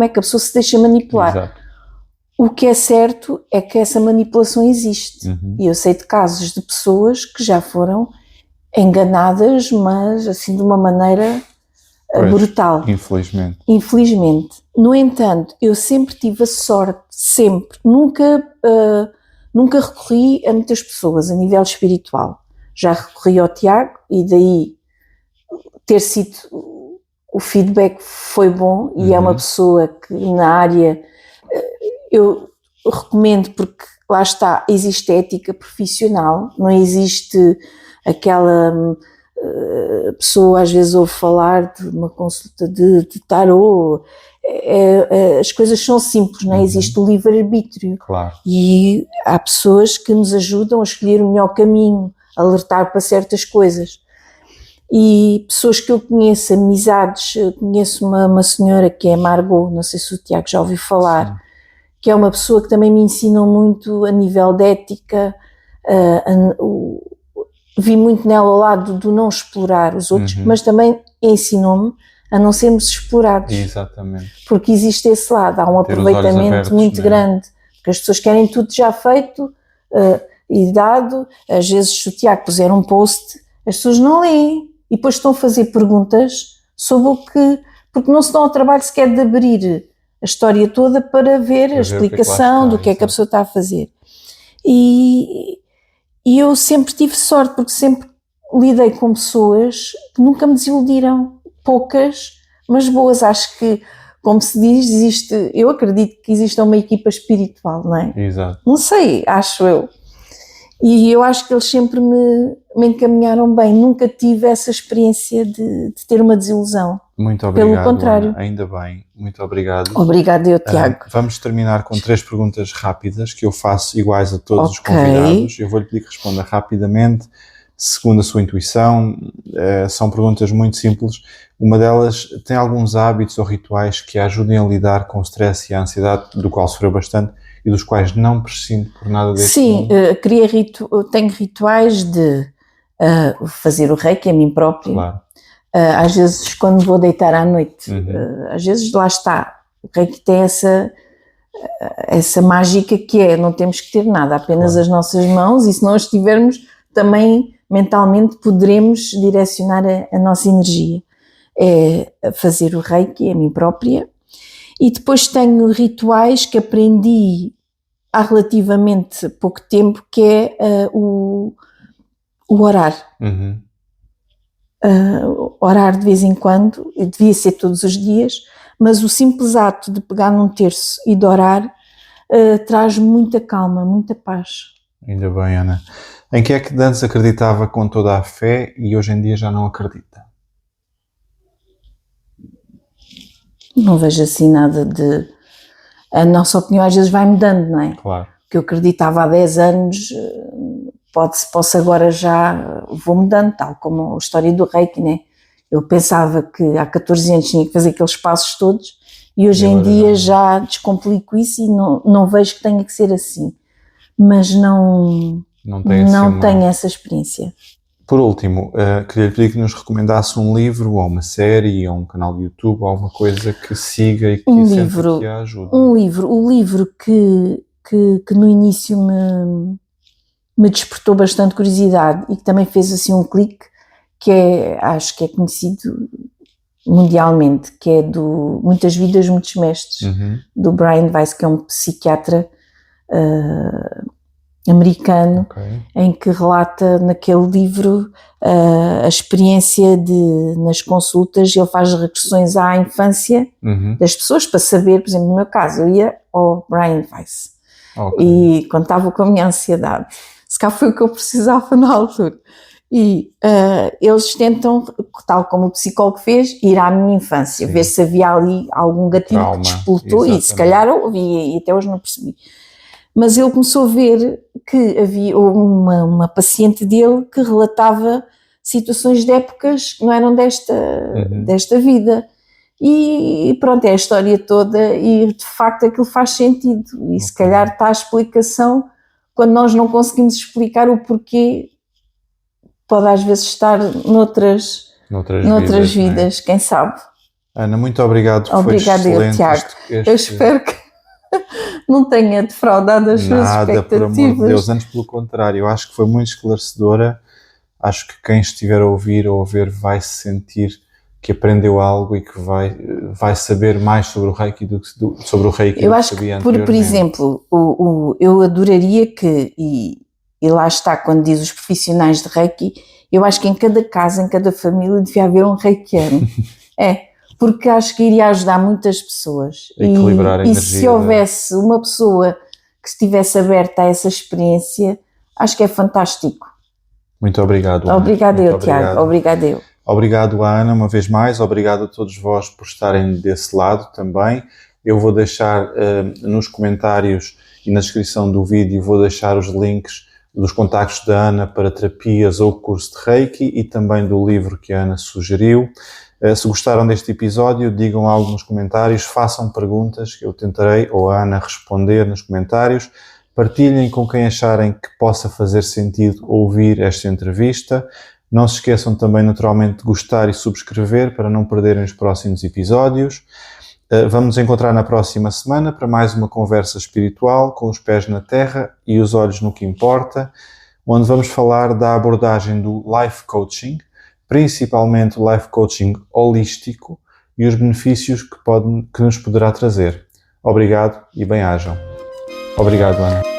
é que a pessoa se deixa manipular.
Exato.
O que é certo é que essa manipulação existe. E eu sei de casos de pessoas que já foram enganadas, mas assim de uma maneira brutal. Infelizmente. No entanto, eu sempre tive a sorte, sempre. Nunca recorri a muitas pessoas a nível espiritual. Já recorri ao Tiago e daí ter sido, o feedback foi bom e é uma pessoa que na área eu recomendo, porque lá está, existe ética profissional, não existe aquela pessoa às vezes ouve falar de uma consulta de tarô, as coisas são simples, não é? Existe o livre-arbítrio.
Claro.
E há pessoas que nos ajudam a escolher o melhor caminho, a alertar para certas coisas. E pessoas que eu conheço, amizades, eu conheço uma senhora que é Margot, não sei se o Tiago já ouviu falar. Sim. Que é uma pessoa que também me ensinou muito a nível de ética, vi muito nela ao lado do não explorar os outros, mas também ensinou-me a não sermos explorados.
Exatamente.
Porque existe esse lado, há um aproveitamento abertos, muito grande, porque as pessoas querem tudo já feito e dado. Às vezes, se o Tiago puser um post, as pessoas não leem e depois estão a fazer perguntas sobre o que, porque não se dão ao trabalho sequer de abrir a história toda para ver a explicação do que é que a pessoa está a fazer. E eu sempre tive sorte, porque sempre lidei com pessoas que nunca me desiludiram, poucas, mas boas. Acho que, como se diz, eu acredito que existe uma equipa espiritual, não é?
Exato.
Não sei, acho eu. E eu acho que eles sempre me encaminharam bem, nunca tive essa experiência de ter uma desilusão.
Muito obrigado,
pelo contrário.
Ana. Ainda bem, muito obrigado.
Obrigado, Tiago.
Vamos terminar com 3 perguntas rápidas que eu faço iguais a todos os convidados. Eu vou-lhe pedir que responda rapidamente, segundo a sua intuição. São perguntas muito simples. Uma delas, tem alguns hábitos ou rituais que a ajudem a lidar com o stress e a ansiedade, do qual sofreu bastante e dos quais não prescinde por nada deste mundo?
Sim, tenho rituais de fazer o Reiki a mim próprio.
Claro.
Às vezes quando vou deitar à noite, às vezes lá está, o Reiki tem essa mágica que não temos que ter nada, apenas as nossas mãos, e se nós tivermos também mentalmente poderemos direcionar a nossa energia. É fazer o Reiki a mim própria. E depois tenho rituais que aprendi há relativamente pouco tempo, que é o orar. Orar de vez em quando, devia ser todos os dias, mas o simples ato de pegar num terço e de orar traz muita calma, muita paz.
Ainda bem, Ana. Em que é que antes acreditava com toda a fé e hoje em dia já não acredita?
Não vejo assim nada de... A nossa opinião às vezes vai mudando, não é?
Claro.
Que eu acreditava há 10 anos, posso agora já... Vou mudando, tal como a história do Reiki, né? Eu pensava que há 14 anos tinha que fazer aqueles passos todos e hoje em dia já descomplico isso e não vejo que tenha que ser assim. Mas não tenho essa experiência.
Por último, queria lhe pedir que nos recomendasse um livro, ou uma série, ou um canal de YouTube, ou alguma coisa que siga e que sente que a ajude.
O livro que no início me despertou bastante curiosidade e que também fez assim um clique, que acho que é conhecido mundialmente, que é do Muitas Vidas, Muitos Mestres, do Brian Weiss, que é um psiquiatra americano, em que relata naquele livro a experiência nas consultas. Ele faz regressões à infância das pessoas para saber, por exemplo, no meu caso, eu ia ao Brian Weiss e contava com a minha ansiedade. Se cá foi o que eu precisava na altura. E eles tentam, tal como o psicólogo fez, ir à minha infância, ver se havia ali algum gatilho que despoltou, e se calhar eu ouvi, e até hoje não percebi. Mas ele começou a ver que havia uma paciente dele que relatava situações de épocas que não eram desta vida. E pronto, é a história toda, e de facto aquilo faz sentido. E se calhar está a explicação, quando nós não conseguimos explicar o porquê, pode às vezes estar noutras vidas, quem sabe.
Ana, muito obrigado.
Obrigada eu, Tiago. Eu espero que não tenha defraudado as suas expectativas.
Nada, por amor de Deus, antes pelo contrário, eu acho que foi muito esclarecedora. Acho que quem estiver a ouvir ou a ver vai se sentir que aprendeu algo e que vai saber mais sobre o Reiki sobre o Reiki
eu acho que, por exemplo, eu adoraria que, e lá está, quando diz os profissionais de Reiki, eu acho que em cada casa, em cada família devia haver um reikiano. Porque acho que iria ajudar muitas pessoas.
Equilibrar a energia.
E se houvesse uma pessoa que estivesse aberta a essa experiência, acho que é fantástico.
Muito obrigado, Ana.
Obrigada eu, Tiago. Obrigada eu.
Obrigado, Ana, uma vez mais. Obrigado a todos vós por estarem desse lado também. Eu vou deixar nos comentários e na descrição do vídeo, vou deixar os links dos contactos da Ana para terapias ou curso de Reiki e também do livro que a Ana sugeriu. Se gostaram deste episódio, digam algo nos comentários, façam perguntas que eu tentarei ou a Ana responder nos comentários. Partilhem com quem acharem que possa fazer sentido ouvir esta entrevista. Não se esqueçam também, naturalmente, de gostar e subscrever para não perderem os próximos episódios. Vamos nos encontrar na próxima semana para mais uma conversa espiritual com os pés na terra e os olhos no que importa, onde vamos falar da abordagem do Life Coaching, principalmente o Life Coaching holístico e os benefícios que nos poderá trazer. Obrigado e bem-ajam. Obrigado, Ana.